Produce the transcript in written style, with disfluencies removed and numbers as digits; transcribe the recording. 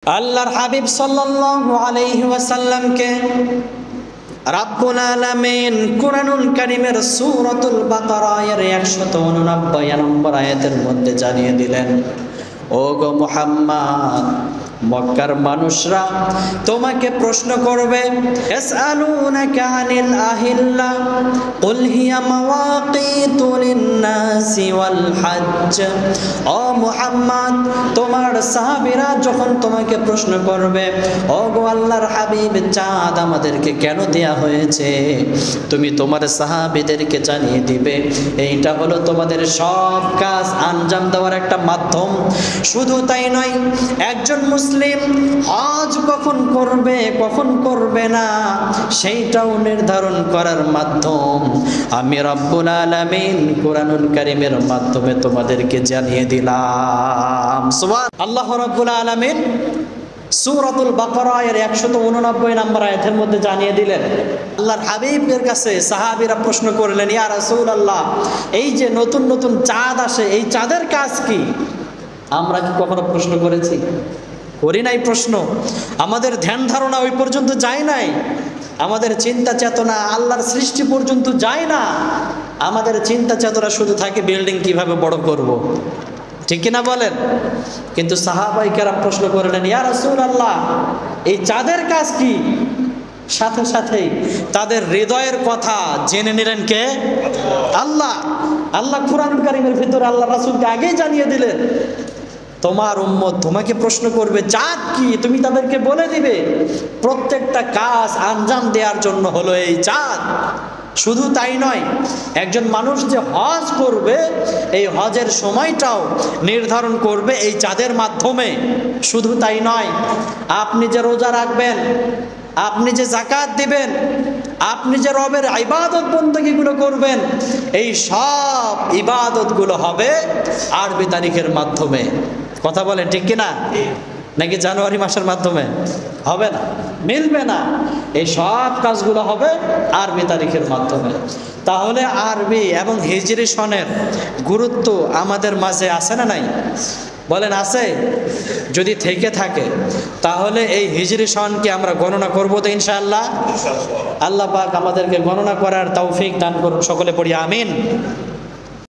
আল্লাহর হাবিব সাল্লাল্লাহু আলাইহি ওয়াসাল্লামকে রাব্বুল আলামিন কুরআনুল কারীমের সূরাতুল বাকারা এর 189 নম্বর আয়াতের মধ্যে জানিয়ে দিলেন, ও গো মুহাম্মদ, মক্কার মানুষরা তোমাকে প্রশ্ন করবে, ইয়াসআলুনাকা আনিল আহিল্লা কুল হিয়া মাওয়াকিতু লিন-নাসি ওয়াল হজ্জ। ও মুহাম্মদ, তোমার সাহাবীরা যখন তোমাকে প্রশ্ন করবে, ও গো আল্লাহর হাবিব, চাঁদ আমাদেরকে কেন দেয়া হয়েছে, তুমি তোমার সাহাবীদেরকে জানিয়ে দিবে এইটা হলো তোমাদের সব কাজ আঞ্জাম দেওয়ার একটা মাধ্যম। শুধু তাই নয়, একজন মুসলিম হজ কখন করবে কখন করবে না সেইটাও নির্ধারণ করার মাধ্যম আমি রব্বুল আলামিন কুরআনুল কারীমের মাধ্যমে তোমাদেরকে জানিয়ে দিলাম। সুবহানাল্লাহ। আল্লাহ রব্বুল আলামিন সূরাতুল বাকারা এর 189 নম্বর আয়াতের মধ্যে জানিয়ে দিলেন, আল্লাহর হাবিবের কাছে সাহাবীরা প্রশ্ন করলেন, ইয়া রাসূলুল্লাহ, এই যে নতুন নতুন চাঁদ আসে, এই চাঁদের কাজ কি? আমরা কি কখনো প্রশ্ন করেছি? করি নাই প্রশ্ন। আমাদের ধ্যান ধারণা ওই পর্যন্ত যায় নাই, আমাদের চিন্তা চেতনা আল্লাহর সৃষ্টি পর্যন্ত যায় না। আমাদের চিন্তা চেতনা শুধু থাকে বিল্ডিং কিভাবে বড় করব, ঠিক কিনা বলেন? কিন্তু সাহাবায়ে কেরাম প্রশ্ন করলেন, ইয়া রাসূলুল্লাহ, এই চাঁদের কাজ কি? সাথে সাথেই তাদের হৃদয়ের কথা জেনে নিলেন কে? আল্লাহ। আল্লাহ কুরআনুল কারীমের ভিতরে আল্লাহ রাসূলকে আগেই জানিয়ে দিলেন, তোমার উম্মত তোমাকে প্রশ্ন করবে চাঁদ কি, তুমি তাদেরকে বলে দিবে। প্রত্যেকটা কাজ আঞ্জাম দেওয়ার জন্য হলো এই চাঁদ। শুধু তাই নয়, একজন মানুষ যে হজ করবে, এই হজের সময়টাও নির্ধারণ করবে এই চাঁদের মাধ্যমে। শুধু তাই নয়, আপনি যে রোজা রাখবেন, আপনি যে যাকাত দিবেন, আপনি যে রবের ইবাদত বন্দেগীগুলো করবেন, এই সব ইবাদতগুলো হবে আরবি তারিখের মাধ্যমে। কথা বলেন ঠিক কিনা? নাকি জানুয়ারি মাসের মাধ্যমে? হবে না, মিলবে না। এই সব কাজগুলো হবে আরবি তারিখের মাধ্যমে। তাহলে আরবি এবং হিজরি সনের গুরুত্ব আমাদের মাঝে আছে না নাই? বলেন আছে? যদি থেকে থাকে তাহলে এই হিজরি সনকে আমরা গণনা করবো তো ইনশাআল্লাহ। আল্লাহ পাক আমাদেরকে গণনা করার তৌফিক দান করুন। সকলে পড়ি আমিন।